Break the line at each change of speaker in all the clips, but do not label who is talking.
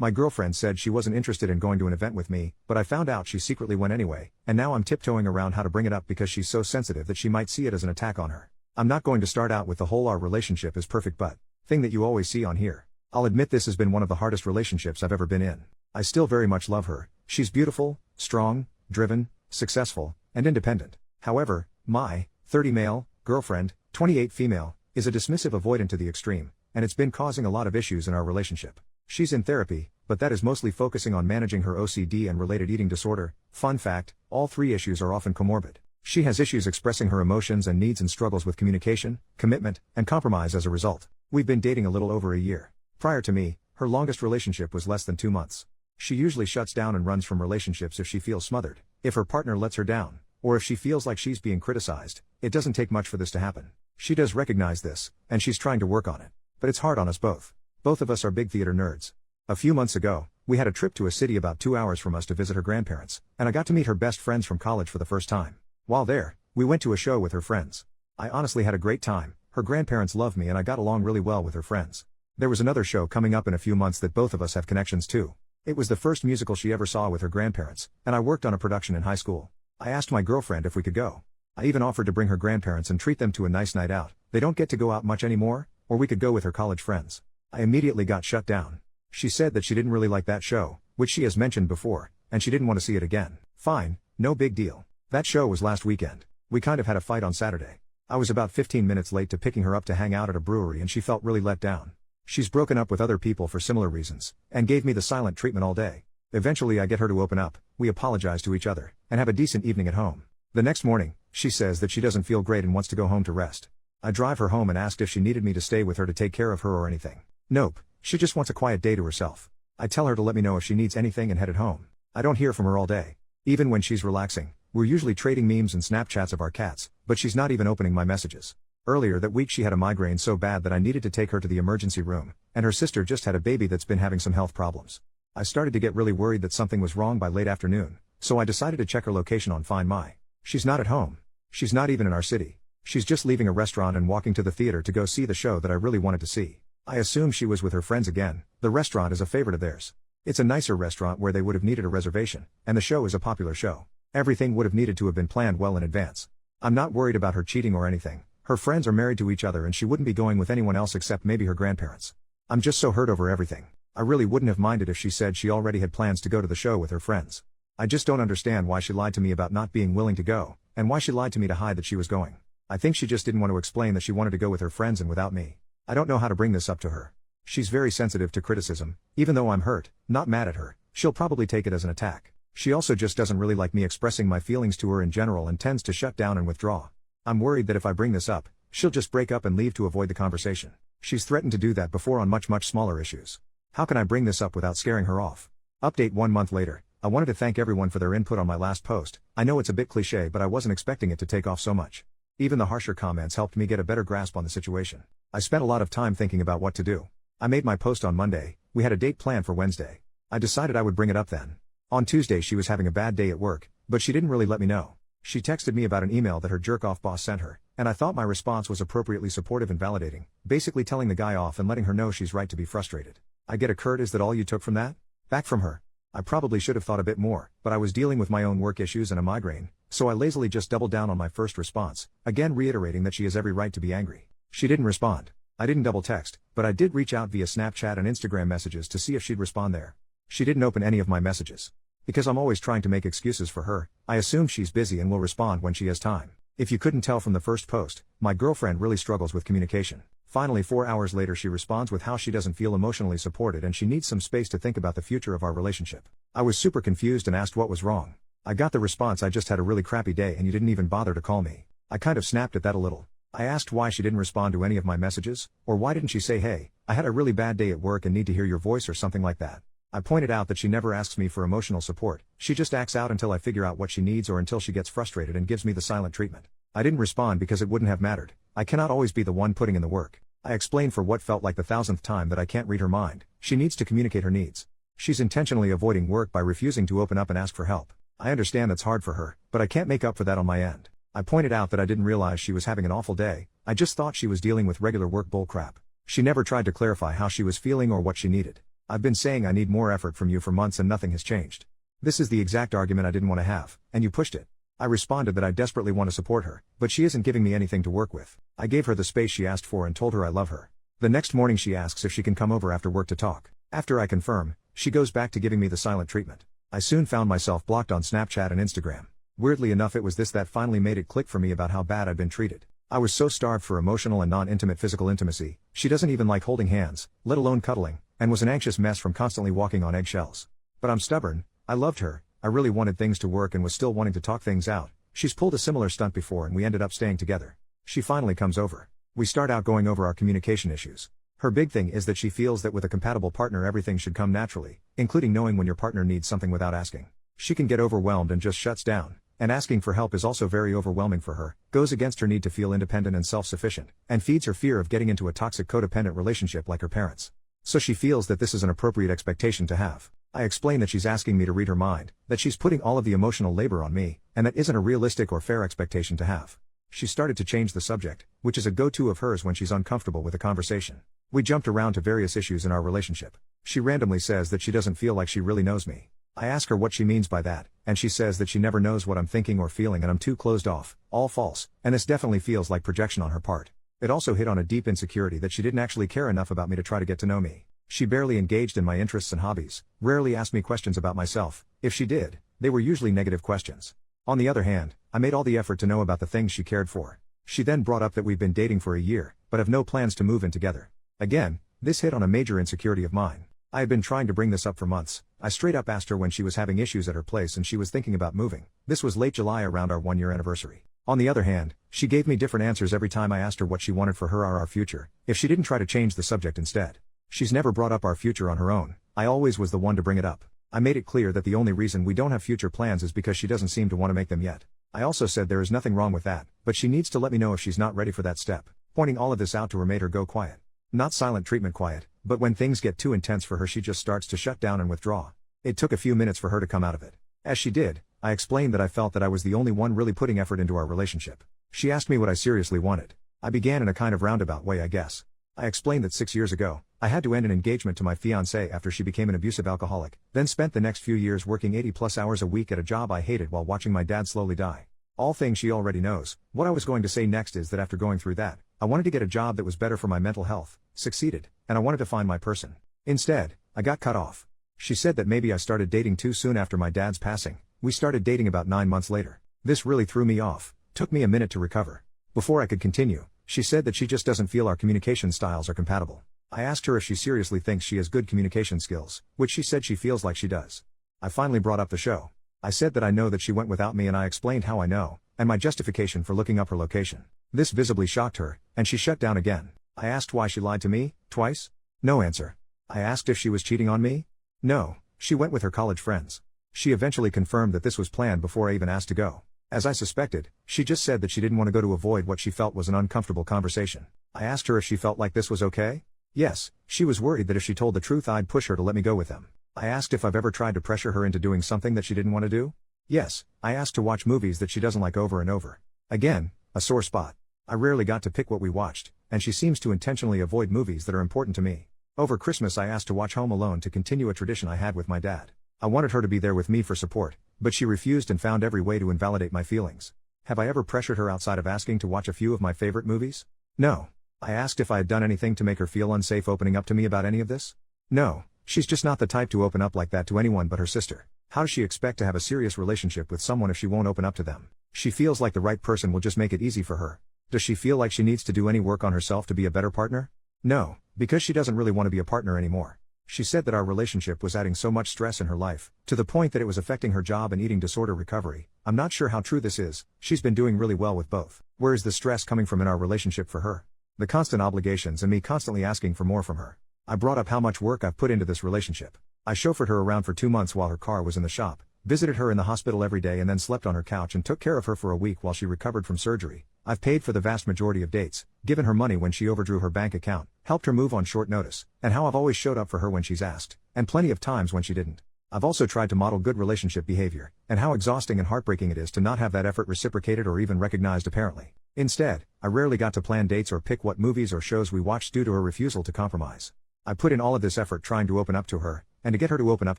My girlfriend said she wasn't interested in going to an event with me, but I found out she secretly went anyway, and now I'm tiptoeing around how to bring it up because she's so sensitive that she might see it as an attack on her. I'm not going to start out with the whole "our relationship is perfect but" thing that you always see on here. I'll admit this has been one of the hardest relationships I've ever been in. I still very much love her. She's beautiful, strong, driven, successful, and independent. However, my 30 male girlfriend, 28 female, is a dismissive avoidant to the extreme, and it's been causing a lot of issues in our relationship. She's in therapy, but that is mostly focusing on managing her OCD and related eating disorder. Fun fact, all three issues are often comorbid. She has issues expressing her emotions and needs and struggles with communication, commitment, and compromise as a result. We've been dating a little over a year. Prior to me, her longest relationship was less than 2 months. She usually shuts down and runs from relationships if she feels smothered, if her partner lets her down, or if she feels like she's being criticized. It doesn't take much for this to happen. She does recognize this, and she's trying to work on it. But it's hard on us both. Both of us are big theater nerds. A few months ago, we had a trip to a city about 2 hours from us to visit her grandparents, and I got to meet her best friends from college for the first time. While there, we went to a show with her friends. I honestly had a great time. Her grandparents love me and I got along really well with her friends. There was another show coming up in a few months that both of us have connections to. It was the first musical she ever saw with her grandparents, and I worked on a production in high school. I asked my girlfriend if we could go. I even offered to bring her grandparents and treat them to a nice night out. They don't get to go out much anymore, or we could go with her college friends. I immediately got shut down. She said that she didn't really like that show, which she has mentioned before, and she didn't want to see it again. Fine, no big deal. That show was last weekend. We kind of had a fight on Saturday. I was about 15 minutes late to picking her up to hang out at a brewery and she felt really let down. She's broken up with other people for similar reasons, and gave me the silent treatment all day. Eventually I get her to open up, we apologize to each other, and have a decent evening at home. The next morning, she says that she doesn't feel great and wants to go home to rest. I drive her home and asked if she needed me to stay with her to take care of her or anything. Nope, she just wants a quiet day to herself. I tell her to let me know if she needs anything and headed home. I don't hear from her all day. Even when she's relaxing, we're usually trading memes and Snapchats of our cats, but she's not even opening my messages. Earlier that week she had a migraine so bad that I needed to take her to the emergency room, and her sister just had a baby that's been having some health problems. I started to get really worried that something was wrong by late afternoon, so I decided to check her location on Find My. She's not at home. She's not even in our city. She's just leaving a restaurant and walking to the theater to go see the show that I really wanted to see. I assume she was with her friends again. The restaurant is a favorite of theirs. It's a nicer restaurant where they would have needed a reservation, and the show is a popular show. Everything would have needed to have been planned well in advance. I'm not worried about her cheating or anything. Her friends are married to each other and she wouldn't be going with anyone else except maybe her grandparents. I'm just so hurt over everything. I really wouldn't have minded if she said she already had plans to go to the show with her friends. I just don't understand why she lied to me about not being willing to go, and why she lied to me to hide that she was going. I think she just didn't want to explain that she wanted to go with her friends and without me. I don't know how to bring this up to her. She's very sensitive to criticism. Even though I'm hurt, not mad at her, she'll probably take it as an attack. She also just doesn't really like me expressing my feelings to her in general and tends to shut down and withdraw. I'm worried that if I bring this up, she'll just break up and leave to avoid the conversation. She's threatened to do that before on much smaller issues. How can I bring this up without scaring her off? Update 1 month later. I wanted to thank everyone for their input on my last post. I know it's a bit cliché, but I wasn't expecting it to take off so much. Even the harsher comments helped me get a better grasp on the situation. I spent a lot of time thinking about what to do. I made my post on Monday. We had a date planned for Wednesday. I decided I would bring it up then. On Tuesday she was having a bad day at work, but she didn't really let me know. She texted me about an email that her jerk-off boss sent her, and I thought my response was appropriately supportive and validating, basically telling the guy off and letting her know she's right to be frustrated. I get a Kurt, is that all you took from that? Back from her. I probably should have thought a bit more, but I was dealing with my own work issues and a migraine, so I lazily just doubled down on my first response, again reiterating that she has every right to be angry. She didn't respond. I didn't double text, but I did reach out via Snapchat and Instagram messages to see if she'd respond there. She didn't open any of my messages. Because I'm always trying to make excuses for her, I assume she's busy and will respond when she has time. If you couldn't tell from the first post, my girlfriend really struggles with communication. Finally 4 hours later she responds with how she doesn't feel emotionally supported and she needs some space to think about the future of our relationship. I was super confused and asked what was wrong. I got the response, I just had a really crappy day and you didn't even bother to call me. I kind of snapped at that a little. I asked why she didn't respond to any of my messages, or why didn't she say, hey, I had a really bad day at work and need to hear your voice or something like that. I pointed out that she never asks me for emotional support. She just acts out until I figure out what she needs or until she gets frustrated and gives me the silent treatment. I didn't respond because it wouldn't have mattered. I cannot always be the one putting in the work. I explained for what felt like the 1000th time that I can't read her mind. She needs to communicate her needs. She's intentionally avoiding work by refusing to open up and ask for help. I understand that's hard for her, but I can't make up for that on my end. I pointed out that I didn't realize she was having an awful day. I just thought she was dealing with regular work bullcrap. She never tried to clarify how she was feeling or what she needed. I've been saying I need more effort from you for months and nothing has changed. This is the exact argument I didn't want to have, and you pushed it. I responded that I desperately want to support her, but she isn't giving me anything to work with. I gave her the space she asked for and told her I love her. The next morning she asks if she can come over after work to talk. After I confirm, she goes back to giving me the silent treatment. I soon found myself blocked on Snapchat and Instagram. Weirdly enough, it was this that finally made it click for me about how bad I'd been treated. I was so starved for emotional and non-intimate physical intimacy. She doesn't even like holding hands, let alone cuddling, and was an anxious mess from constantly walking on eggshells. But I'm stubborn. I loved her. I really wanted things to work and was still wanting to talk things out. She's pulled a similar stunt before and we ended up staying together. She finally comes over. We start out going over our communication issues. Her big thing is that she feels that with a compatible partner everything should come naturally, including knowing when your partner needs something without asking. She can get overwhelmed and just shuts down. And asking for help is also very overwhelming for her, goes against her need to feel independent and self-sufficient, and feeds her fear of getting into a toxic codependent relationship like her parents. So she feels that this is an appropriate expectation to have. I explain that she's asking me to read her mind, that she's putting all of the emotional labor on me, and that isn't a realistic or fair expectation to have. She started to change the subject, which is a go-to of hers when she's uncomfortable with a conversation. We jumped around to various issues in our relationship. She randomly says that she doesn't feel like she really knows me. I ask her what she means by that, and she says that she never knows what I'm thinking or feeling and I'm too closed off, all false, and this definitely feels like projection on her part. It also hit on a deep insecurity that she didn't actually care enough about me to try to get to know me. She barely engaged in my interests and hobbies, rarely asked me questions about myself. If she did, they were usually negative questions. On the other hand, I made all the effort to know about the things she cared for. She then brought up that we've been dating for a year, but have no plans to move in together. Again, this hit on a major insecurity of mine. I had been trying to bring this up for months. I straight up asked her when she was having issues at her place and she was thinking about moving. This was late July around our 1-year anniversary. On the other hand, she gave me different answers every time I asked her what she wanted for her or our future, if she didn't try to change the subject instead. She's never brought up our future on her own. I always was the one to bring it up. I made it clear that the only reason we don't have future plans is because she doesn't seem to want to make them yet. I also said there is nothing wrong with that, but she needs to let me know if she's not ready for that step. Pointing all of this out to her made her go quiet. Not silent treatment quiet, but when things get too intense for her she just starts to shut down and withdraw. It took a few minutes for her to come out of it. As she did, I explained that I felt that I was the only one really putting effort into our relationship. She asked me what I seriously wanted. I began in a kind of roundabout way, I guess. I explained that 6 years ago, I had to end an engagement to my fiancée after she became an abusive alcoholic, then spent the next few years working 80+ hours a week at a job I hated while watching my dad slowly die. All things she already knows. What I was going to say next is that after going through that, I wanted to get a job that was better for my mental health, succeeded, and I wanted to find my person. Instead, I got cut off. She said that maybe I started dating too soon after my dad's passing. We started dating about 9 months later. This really threw me off. Took me a minute to recover. Before I could continue, she said that she just doesn't feel our communication styles are compatible. I asked her if she seriously thinks she has good communication skills, which she said she feels like she does. I finally brought up the show. I said that I know that she went without me and I explained how I know, and my justification for looking up her location. This visibly shocked her, and she shut down again. I asked why she lied to me, twice? No answer. I asked if she was cheating on me? No, she went with her college friends. She eventually confirmed that this was planned before I even asked to go. As I suspected, she just said that she didn't want to go to avoid what she felt was an uncomfortable conversation. I asked her if she felt like this was okay? Yes, she was worried that if she told the truth I'd push her to let me go with them. I asked if I've ever tried to pressure her into doing something that she didn't want to do? Yes, I asked to watch movies that she doesn't like over and over. Again, a sore spot. I rarely got to pick what we watched, and she seems to intentionally avoid movies that are important to me. Over Christmas I asked to watch Home Alone to continue a tradition I had with my dad. I wanted her to be there with me for support, but she refused and found every way to invalidate my feelings. Have I ever pressured her outside of asking to watch a few of my favorite movies? No. I asked if I had done anything to make her feel unsafe opening up to me about any of this? No, she's just not the type to open up like that to anyone but her sister. How does she expect to have a serious relationship with someone if she won't open up to them? She feels like the right person will just make it easy for her. Does she feel like she needs to do any work on herself to be a better partner? No, because she doesn't really want to be a partner anymore. She said that our relationship was adding so much stress in her life, to the point that it was affecting her job and eating disorder recovery. I'm not sure how true this is. She's been doing really well with both. Where is the stress coming from in our relationship for her? The constant obligations and me constantly asking for more from her. I brought up how much work I've put into this relationship. I chauffeured her around for 2 months while her car was in the shop, visited her in the hospital every day and then slept on her couch and took care of her for a week while she recovered from surgery. I've paid for the vast majority of dates, given her money when she overdrew her bank account, helped her move on short notice, and how I've always showed up for her when she's asked, and plenty of times when she didn't. I've also tried to model good relationship behavior, and how exhausting and heartbreaking it is to not have that effort reciprocated or even recognized apparently. Instead, I rarely got to plan dates or pick what movies or shows we watched due to her refusal to compromise. I put in all of this effort trying to open up to her, and to get her to open up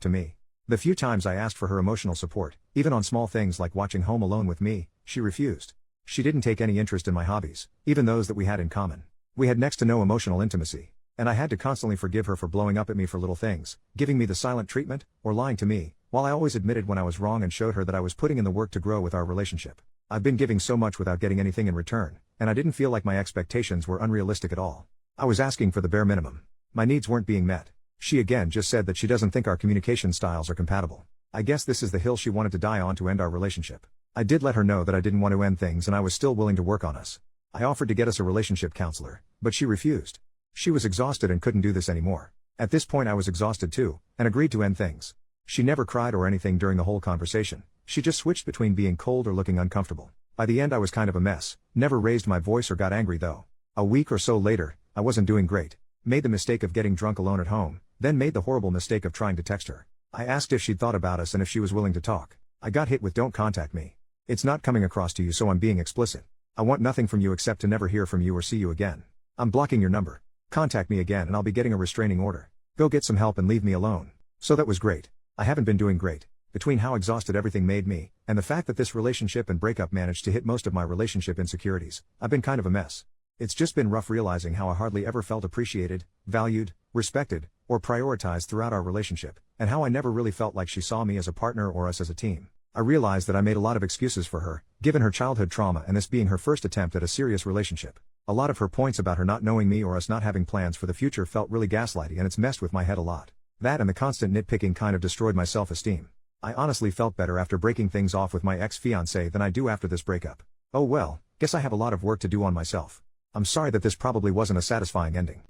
to me. The few times I asked for her emotional support, even on small things like watching Home Alone with me, she refused. She didn't take any interest in my hobbies, even those that we had in common. We had next to no emotional intimacy, and I had to constantly forgive her for blowing up at me for little things, giving me the silent treatment, or lying to me, while I always admitted when I was wrong and showed her that I was putting in the work to grow with our relationship. I've been giving so much without getting anything in return, and I didn't feel like my expectations were unrealistic at all. I was asking for the bare minimum. My needs weren't being met. She again just said that she doesn't think our communication styles are compatible. I guess this is the hill she wanted to die on to end our relationship. I did let her know that I didn't want to end things and I was still willing to work on us. I offered to get us a relationship counselor, but she refused. She was exhausted and couldn't do this anymore. At this point I was exhausted too, and agreed to end things. She never cried or anything during the whole conversation. She just switched between being cold or looking uncomfortable. By the end I was kind of a mess, never raised my voice or got angry though. A week or so later, I wasn't doing great. Made the mistake of getting drunk alone at home, then made the horrible mistake of trying to text her. I asked if she'd thought about us and if she was willing to talk. I got hit with "don't contact me. It's not coming across to you, so I'm being explicit. I want nothing from you except to never hear from you or see you again. I'm blocking your number. Contact me again and I'll be getting a restraining order. Go get some help and leave me alone." So that was great. I haven't been doing great. Between how exhausted everything made me, and the fact that this relationship and breakup managed to hit most of my relationship insecurities, I've been kind of a mess. It's just been rough realizing how I hardly ever felt appreciated, valued, respected, or prioritized throughout our relationship, and how I never really felt like she saw me as a partner or us as a team. I realized that I made a lot of excuses for her, given her childhood trauma and this being her first attempt at a serious relationship. A lot of her points about her not knowing me or us not having plans for the future felt really gaslighty, and it's messed with my head a lot. That and the constant nitpicking kind of destroyed my self-esteem. I honestly felt better after breaking things off with my ex-fiancé than I do after this breakup. Oh well, guess I have a lot of work to do on myself. I'm sorry that this probably wasn't a satisfying ending.